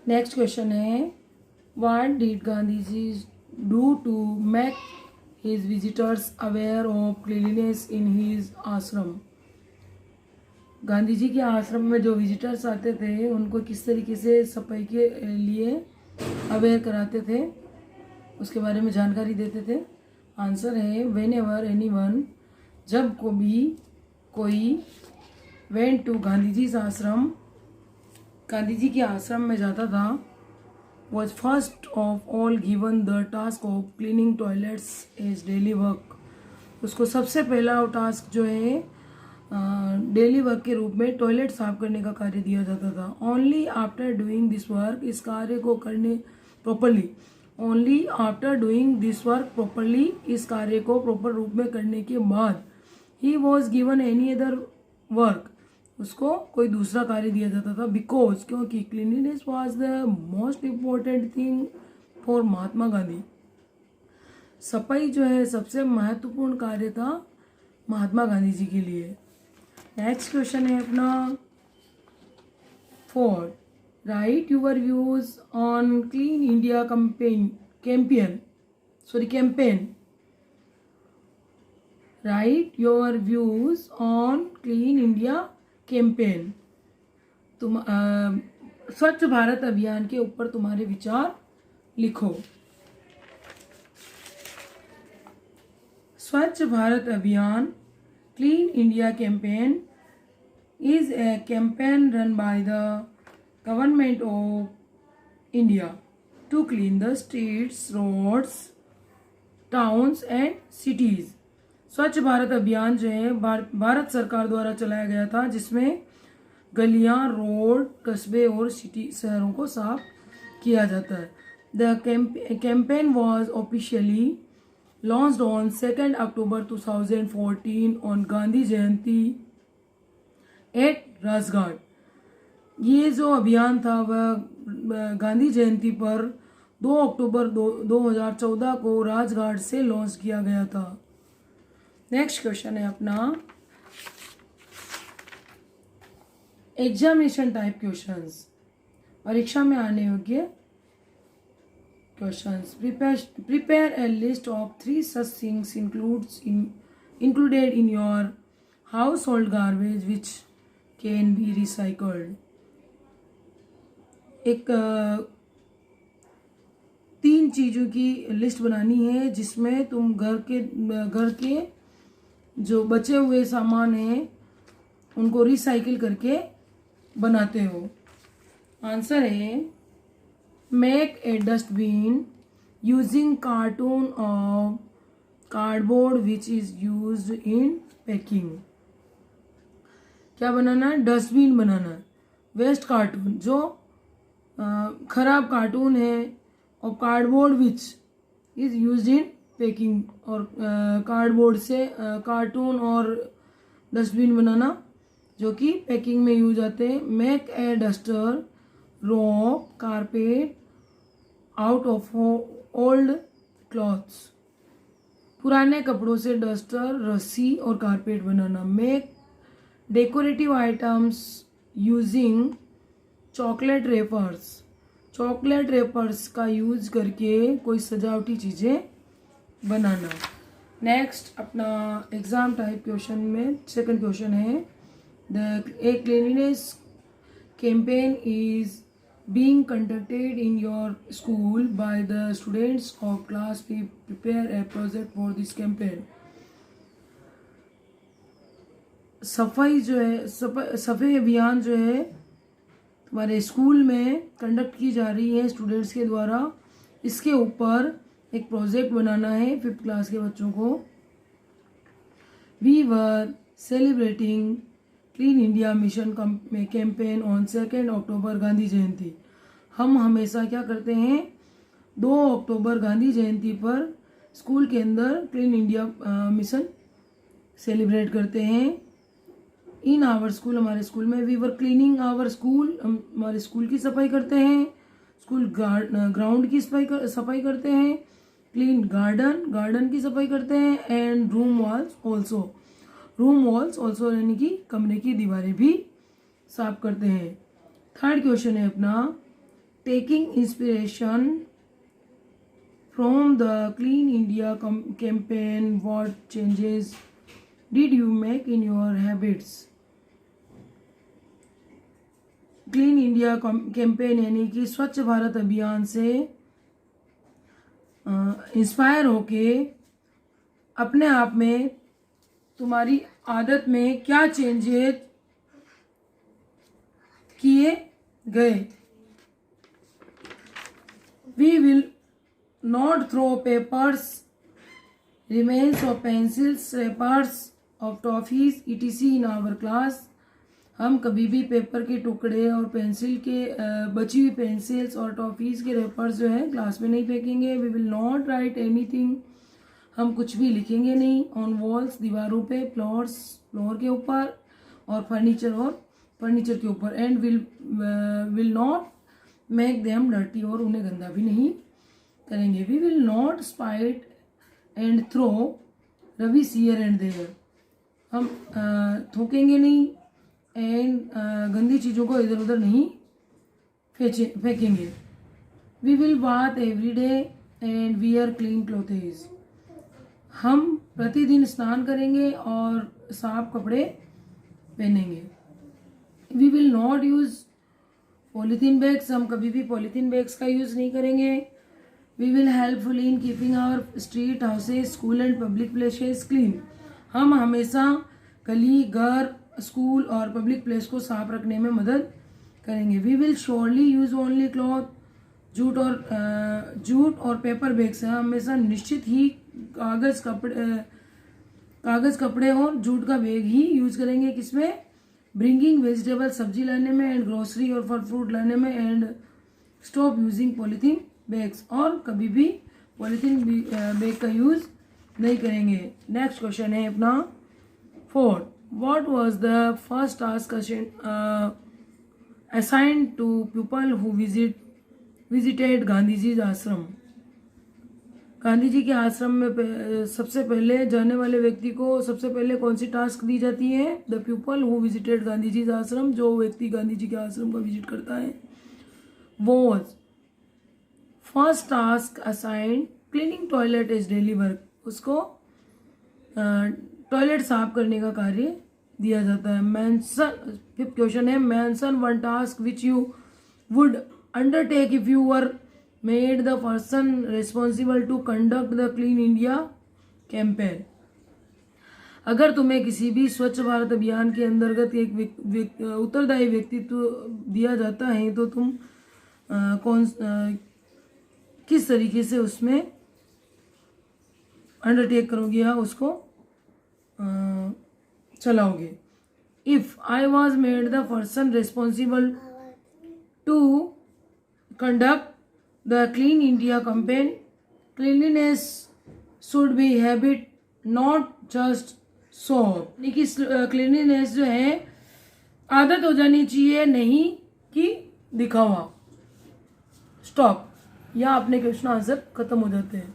Next question है, what did Gandhi ji do to make his visitors aware of cleanliness in his ashram. Gandhi जी के आश्रम में जो विजिटर्स आते थे उनको किस तरीके से सफाई के लिए अवेयर कराते थे, उसके बारे में जानकारी देते थे। आंसर है, वेन एवर एनी वन, जब को भी कोई, वेंट टू गांधी जी आश्रम, गांधी जी के आश्रम में जाता था, was first of all given the task of cleaning toilets as daily work. उसको सबसे पहला टास्क जो है डेली वर्क के रूप में टॉयलेट साफ करने का कार्य दिया जाता था। Only after doing this work, इस कार्य को करने properly, only after doing this work properly, इस कार्य को प्रॉपर रूप में करने के बाद, ही was given any other work, उसको कोई दूसरा कार्य दिया जाता था। बिकॉज, क्योंकि cleanliness was the most important thing for Mahatma Gandhi. सफाई जो है सबसे महत्वपूर्ण कार्य था महात्मा गांधी जी के लिए। नेक्स्ट क्वेश्चन है अपना 4, write your views on Clean India campaign. Write your views on Clean India campaign. तुम स्वच्छ भारत अभियान के ऊपर तुम्हारे विचार लिखो। स्वच्छ भारत अभियान, clean India campaign, is a campaign run by the government of India to clean the streets, roads, towns and cities। स्वच्छ भारत अभियान जो है भारत सरकार द्वारा चलाया गया था, जिसमें गलियां, रोड, कस्बे और सिटी, शहरों को साफ किया जाता है। The campaign was officially launched on 2 October 2014 on Gandhi Jayanti at Rajghat. ये जो अभियान था वह गांधी जयंती पर 2 अक्टूबर 2014 को राजघाट से लॉन्च किया गया था। नेक्स्ट क्वेश्चन है अपना एग्जामिनेशन टाइप क्वेश्चंस, परीक्षा में आने योग्य questions. Prepare a list of 3 such things included in your household garbage which can be recycled। एक 3 चीज़ों की लिस्ट बनानी है जिसमें तुम घर के जो बचे हुए सामान हैं उनको रिसाइकिल करके बनाते हो। आंसर है, make a dustbin using cartoon of cardboard which is used in packing. क्या बनाना है? डस्टबिन बनाना है। वेस्ट कार्टून, जो खराब कार्टून है, और cardboard which is used in packing, और कार्डबोर्ड से कार्टून और डस्टबिन बनाना जो कि पैकिंग में यूज आते हैं। Make a duster rope carpet out of old clothes. पुराने कपड़ों से डस्टर, रस्सी और कारपेट बनाना। Make decorative items using chocolate wrappers. Chocolate wrappers का यूज करके कोई सजावटी चीज़ें बनाना। नेक्स्ट अपना एग्जाम टाइप क्वेश्चन में सेकंड क्वेश्चन है, a cleanliness campaign is being conducted in your school by the students of class 5 prepare a project for this campaign। सफाई जो है सफाई अभियान जो है तुम्हारे स्कूल में कंडक्ट की जा रही है स्टूडेंट्स के द्वारा। इसके ऊपर एक प्रोजेक्ट बनाना है 5th क्लास के बच्चों को। We were celebrating Clean India mission campaign on 2 October Gandhi Jayanti. हम हमेशा क्या करते हैं, 2 अक्टूबर गांधी जयंती पर स्कूल के अंदर क्लीन इंडिया मिशन सेलिब्रेट करते हैं। इन आवर स्कूल, हमारे स्कूल में, we were cleaning our school, हम हमारे स्कूल की सफाई करते हैं। स्कूल ग्राउंड की सफाई करते हैं। क्लीन गार्डन की सफाई करते हैं। एंड रूम वॉल्स ऑल्सो यानी कि कमरे की दीवारें भी साफ करते हैं। थर्ड क्वेश्चन है अपना, taking inspiration from the Clean India campaign, what changes did you make in your habits? Clean India campaign यानी कि स्वच्छ भारत अभियान से इंस्पायर होके अपने आप में तुम्हारी आदत में क्या चेंजेस किए गए. We will not throw papers, remains of pencils, wrappers of toffees etc in our class. हम कभी भी पेपर के टुकड़े और पेंसिल के बची हुई पेंसिल्स और टॉफीज़ के रेपर्स जो है क्लास में नहीं फेंकेंगे. We will not write anything, हम कुछ भी लिखेंगे नहीं. ऑन वॉल्स, दीवारों पे, फ्लोर के ऊपर, और फर्नीचर के ऊपर. And will not make them dirty, और उन्हें गंदा भी नहीं करेंगे. We will not spit and throw rubbish here and there, हम थूकेंगे नहीं एंड गंदी चीज़ों को इधर उधर नहीं फेंकेंगे. We will bath every day and wear clean clothes, हम प्रतिदिन स्नान करेंगे और साफ कपड़े पहनेंगे. We will not use polythene bags, हम कभी भी पॉलीथीन बैग्स का यूज़ नहीं करेंगे. We will helpful in keeping our street, houses, school and public places clean, हम हमेशा गली, घर, स्कूल और पब्लिक प्लेस को साफ रखने में मदद करेंगे. We will surely use only cloth, jute और पेपर बैग्स, हैं हमेशा निश्चित ही कागज़ कपड़े और जूट का बैग ही यूज़ करेंगे. किसमें? ब्रिंगिंग वेजिटेबल, सब्जी लाने में, एंड ग्रोसरी और फल फ्रूट लाने में. And stop using polythene bags, और कभी भी पॉलीथीन बैग का यूज़ नहीं करेंगे. नेक्स्ट क्वेश्चन है अपना 4. What was the first task assigned to people who visited गांधीजी's आश्रम? गांधी जी के आश्रम में सबसे पहले जाने वाले व्यक्ति को सबसे पहले कौन सी टास्क दी जाती है? द पीपल हु विजिटेड गांधीजी's आश्रम, जो व्यक्ति गांधी जी के आश्रम का विजिट करता है. Was first task assigned cleaning toilet is daily work, उसको टॉयलेट साफ करने का कार्य दिया जाता है. मेंशन, फिफ्थ क्वेश्चन है, mention one task which you would undertake if you were made the person responsible to conduct the Clean India campaign. अगर तुम्हें किसी भी स्वच्छ भारत अभियान के अंतर्गत एक उत्तरदायी व्यक्तित्व दिया जाता है तो तुम किस तरीके से उसमें अंडरटेक करोगे या उसको चलाओगे. If I was made the person responsible to conduct the Clean India campaign, cleanliness should be habit not just so, यानी कि क्लीनलीनेस जो है आदत हो जानी चाहिए, नहीं कि दिखावा. स्टॉप, यहाँ अपने क्वेश्चन आंसर खत्म हो जाते हैं.